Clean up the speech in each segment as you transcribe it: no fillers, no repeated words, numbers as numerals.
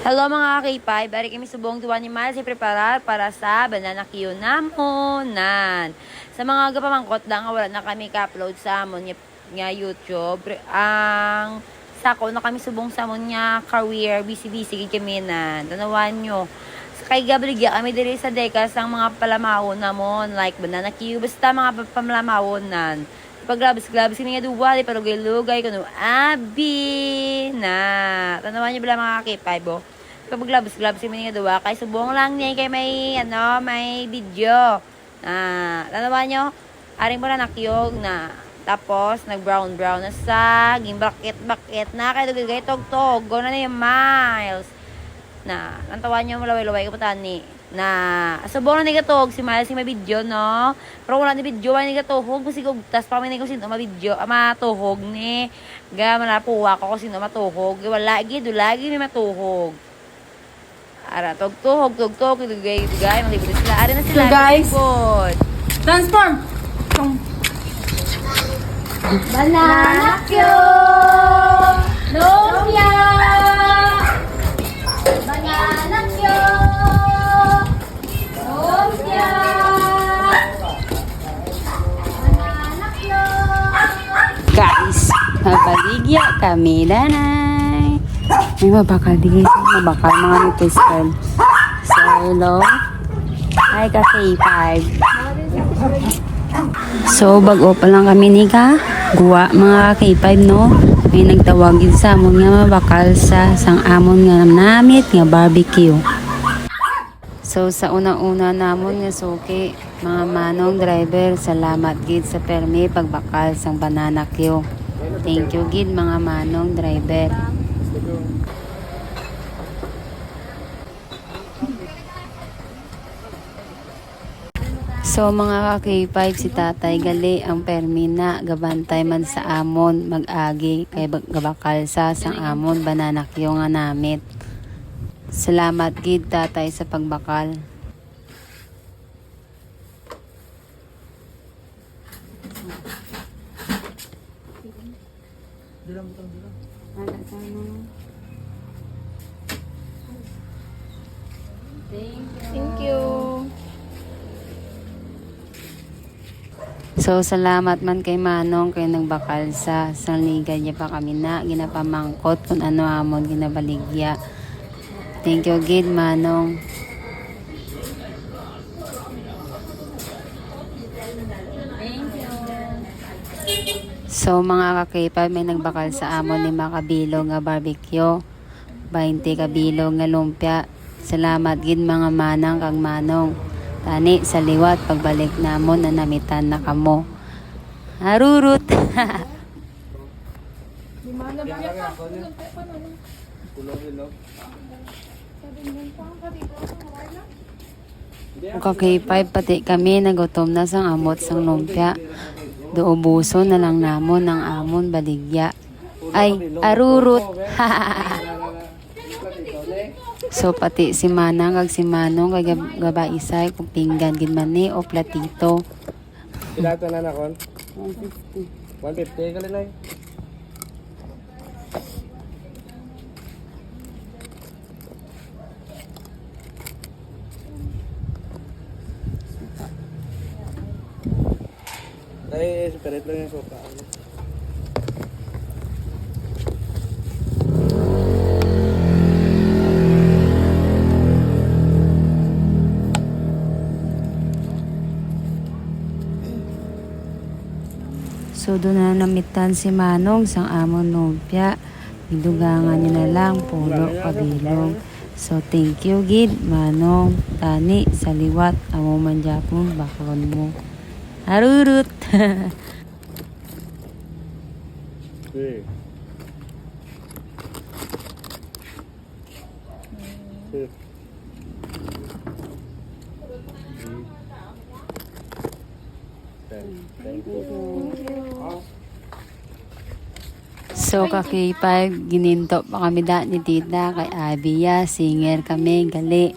Hello mga K5, bari kami subong tuwan ni Miles preparar para sa banana Q namonan. Sa mga gapamangkot lang, wala na kami ka-upload sa amon nga YouTube. Ang sako na kami subong sa amon nga career, busy-busy kami na. Tanawan nyo. Sa kay Gabriel, kami diri sa Dekas ang mga palamawon namon, like banana Q, basta mga palamawon nan. Paglabas-glabas kami nga duwa, di palugay-lugay, kuno abi na. Tanawan nyo bala mga K5, oh. Paglabas-glabas kami nga duwa, kay subong lang niya, kay may video. Tanawan nyo, aring mo na nakyog na. Tapos, nag-brown-brown na sa, gimbakit-bakit na, kay dugay tog-tog, go na yung Miles. Nantawan nyo, malaway-laway ka ni. Subong na nigatog, si Miles yung may video, no? Pero wala ni video, wala nigatuhog, masigog, tas pa may nigong mabidyo, matuhog ni, manapuwa ko kung sino matuhog, wala, lagi ni matuhog. Ara, tog-tuhog, dugay, malibot sila. Ara na sila, guys. malibot. Transform! Banana Q! Lumpia! Banana Q! Lumpia! Banana Q! Guys, mabaligya kami, danay. May mabakal di guys. Mabakal mga netizen. So, hello. Hi ka K5. So, bago pa lang kami ni ka. Guwa mga K5 no. May nagtawagin sa amon nga mabakal sa sang amon nga namit nga barbecue. So, sa una-una namon nga suki, mga manong driver, salamat gid sa permi pagbakal sang banana Q. Thank you gid mga manong driver. So mga K5 si tatay gali ang permi na gabantay man sa amon mag-agi kay gabakal sa sang amon banana Q nga namit. Salamat gid tatay sa pagbakal. Thank you. So salamat man kay Manong kay nagbakal sa sanligan niya pa kami na ginapamangkot kung ano amon ginabaligya. Thank you gid Manong. So mga ka-K5 may nagbakal sa amon ni Makabilo nga barbecue. 20 kabilo nga lumpia. Salamat gid mga manang kag manong. Tani sa liwat pagbalik namon na namitan na kamo. Harurut. K5 pati kami nagutom na sang amot sang lumpia. Doubuso na lang namon ng amon baligya. Ay, arurut. So pati si Manang kag si Manong kag gabaisay kung pinggan gid man ni o platito. Pila to na nakon? 150. 150 kalinay. Ay, separate lang yung sopa. So doon na namitan si Manong sang amon lumpia. Idugangan niya na lang pulo kabilog. So thank you gid Manong. Tani sa liwat amo man japon bakon mo. Harurut. Okay. Thank you. So K5 gininto pa kami da ni tita kay Abia singer kami gali.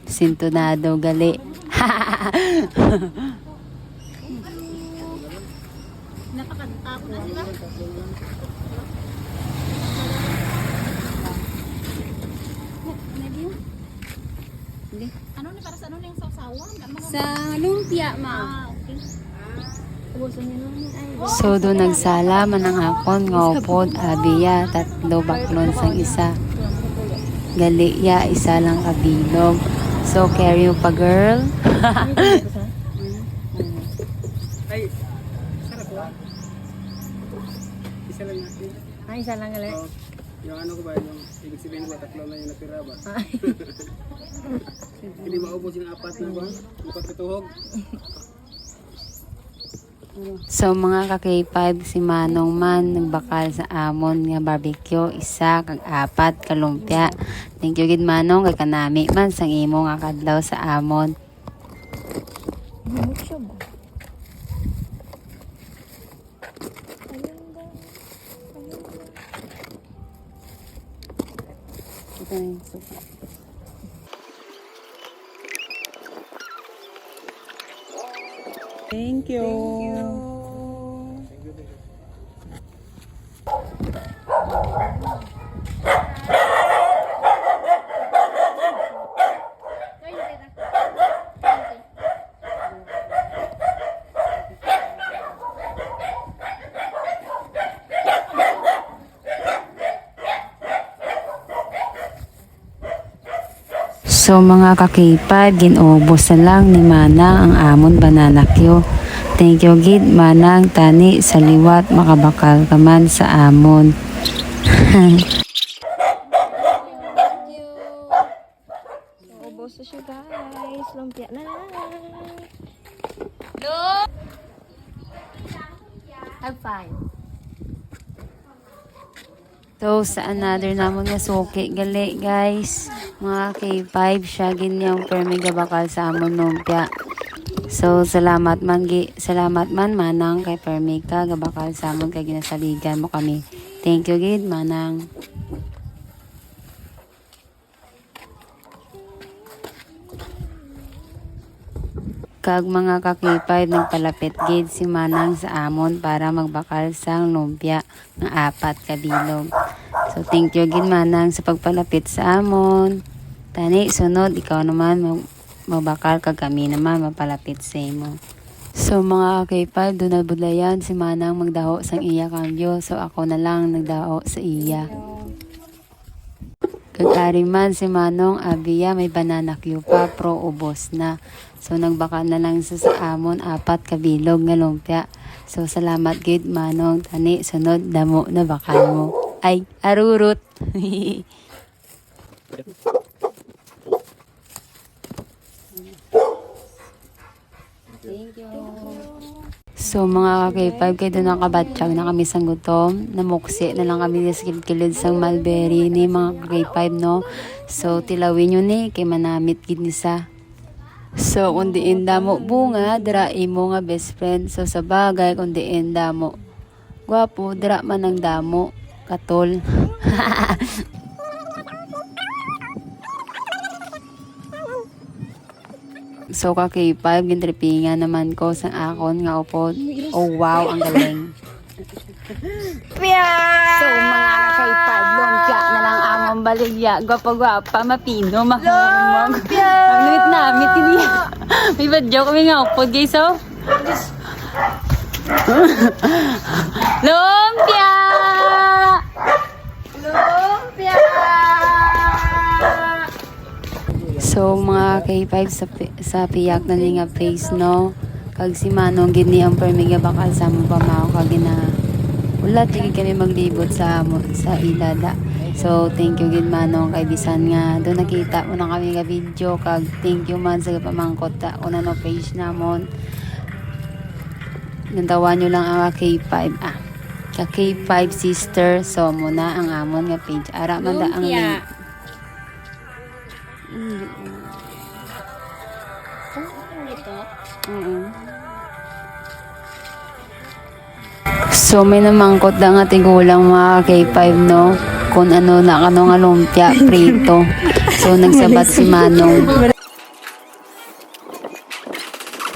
Sintonado gali. Nakakanta ko na sila. Ano ni para sa ano yung sausawan? Sa lumpia, ma. Okay. So do nagsala man ang akon nga upod abiya tatlo baklon sang isa. Gali ya isa lang kabilog. So carry mo pa girl. Ay, sarap ba? Isa lang natin. Ay, isa lang gali. Yung ano ko ba, yung ibig sabihin ko, tatlo na yung natira ba? Hindi maubos yung apat na ba? Bukat katuhog. So mga ka-K5 si Manong man nagbakal sa amon nga barbecue isa kag apat ka lumpia. Thank you gid Manong kay kanami man sang imo nga kadlaw sa amon. Ito na yung suka. Thank you. So mga ka-K5, ginubos na lang ni Manang ang amon banana Q. Thank you gid Manang tani sa liwat makabakal ka man sa amon. Ubos na siya guys. Lumpia na lang. Tag 5. So sa another namon nga suki gali guys. Mga K5 siya ginyang permiga bakal sa amon lumpia. So salamat man Manang kay permika gabakal sa amon kay ginasaligan mo kami. Thank you gid Manang. Kag mga ka-K5 nagpalapit gid si Manang sa amon para magbakal sang lumpia ng apat ka bilog. So thank you gid Manang sa pagpalapit sa amon. Tani sunod ikaw naman magbakal kag kami naman mapalapit sa imo. So mga ka-K5 doon nabudlayan si Manang magdaho sang iya kambyo. So ako na lang nagdaho sa iya. Kag man si Manong abiya may banana Q pa pro ubos na. So nagbaka na lang sa amon apat kabilog nga lumpia. So salamat gid Manong tani sunod damo na bakal mo. Ay arurut. Thank you. So mga ka-K5 kayo doon nakabatsyag na kami sang gutom. Namuksi na lang kami sa kilid sang mulberry ni mga ka-K5 no. So tilawin nyo ni kay manamit gid ni sa. So kung diin damo bunga dira imo nga best friend. So sa bagay kung diin damo gwapo dira man ang damo katol. So ka-K5 gintripingan naman ko sa akon nga upod. Oh wow, ang galing. So mga ka-K5 lumpia na lang among baligya. Gwapa-gwapa, mapino, mahumog. Ang limit namit kini. May badyo kami nga upod guys oh. Lumpia! Lumpia! So mga K5 sa piyak na ni nga face no. Kag si Manong gini ang permiga bakal sa mo pamao kag na ulat sige kami maglibot sa ilada. So thank you gid Manong kay bisan nga do nakita mo na kami nga video kag thank you man sa pamangkot ta una no page namon. Nantawan nyo lang ang K5 ka K5 sister so muna ang amon nga page ara man da ang link. So may namangkot da nga tigulang mga K5 no kung ano na kano nga lumpia prito. So nagsabat si Manong.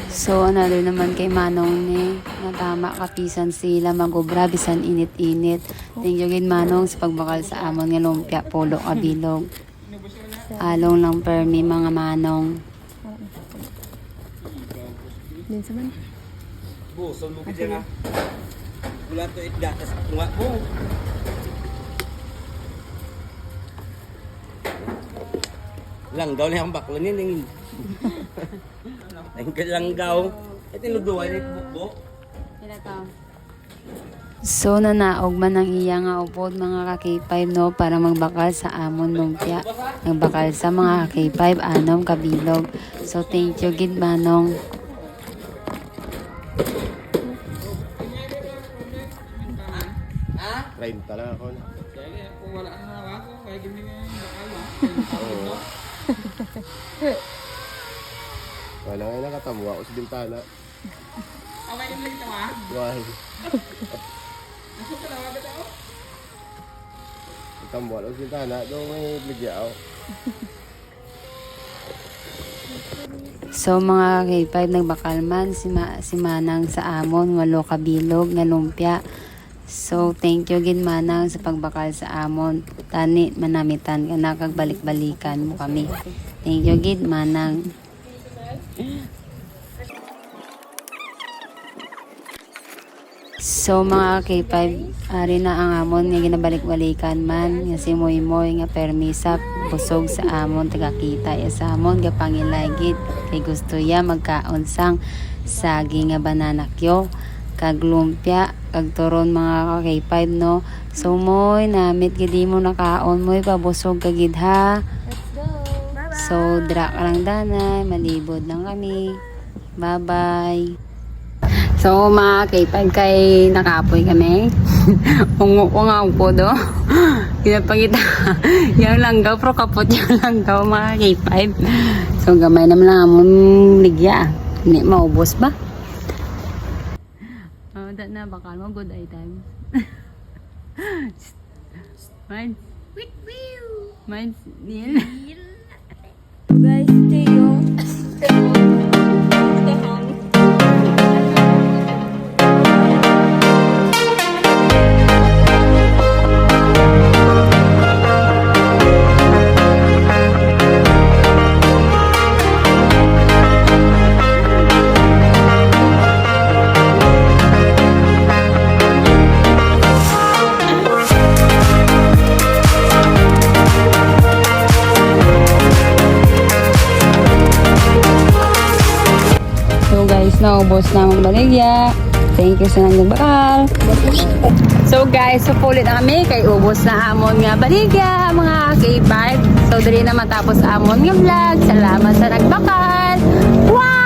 So another naman kay Manong ni natama kapisan sila magobra bisan init-init. Thank you gid Manong sa pagbakal sa amon nga lumpia polo kabilog. Along lang permi mga manong. Din sa man. Bu, so lupit yan ha. Wala to itda, tas tunga mo. Langgaw na yung baklo niya. Langgaw. Ito yung luduan yung bukbo. So nanaog man ang iya nga upod mga ka-K5 no para magbakal sa amon lumpia. Nagbakal sa mga ka-K5 anom kabilog. So thank you gid manong. Rain talaga ako na. Kung wala na ako, kaya gini nga yung bakal. Wala nga nakatamuha ko sa bintana. Okay, yung lagi tawa? Why? Ako pala, wagad ako? Natamuha ko sa bintana, doon may bligya ako. So mga K5 nagbakal man si Manang sa amon walo kabilog nga lumpia. So thank you gid Manang sa pagbakal sa amon. Tani manamitan ka na kag balik-balikan mo kami. Thank you gid Manang. So mga K5 ari na ang amon nga ginabalik-balikan man nga si Moy nga permisa busog sa amon tagakita ya sa amon nga pangilay gid kay gusto ya magkaon sang saging nga banana kyo kag lumpia kag turon mga K5 no. So Moy namit gid mo nakaon Moy pabusog ka gid ha. So dra ka lang danay malibod lang kami. Bye bye. So mga K5 kay nakapoy kami. Ungo ko nga po do. Pinapakita. Yung langgaw pro kapot yung langgaw mga K5. So gamay naman lang amon ligya. Hindi maubos ba? Oh, that na baka mo good item. Mine. Mine. Guys, ito yung naubos na mong baligya. Thank you sa nagbakal. So guys, supulit na kami kay ubos na amon nga baligya mga K5. So dali na matapos amon nga vlog. Salamat sa nagbakal. Wow!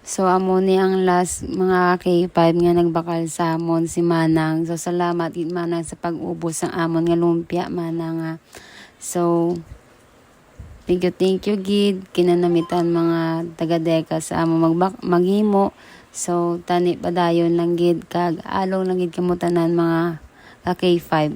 So amo ni ang last mga K5 nga nagbakal sa amon si Manang. So salamat gid Manang sa pag-ubos ng amon nga lumpia Manang nga. So thank you gid kinanamitan mga taga-deka sa amon maghimo. So tani padayon lang gid kag along lang gid kamo tanan mga K5.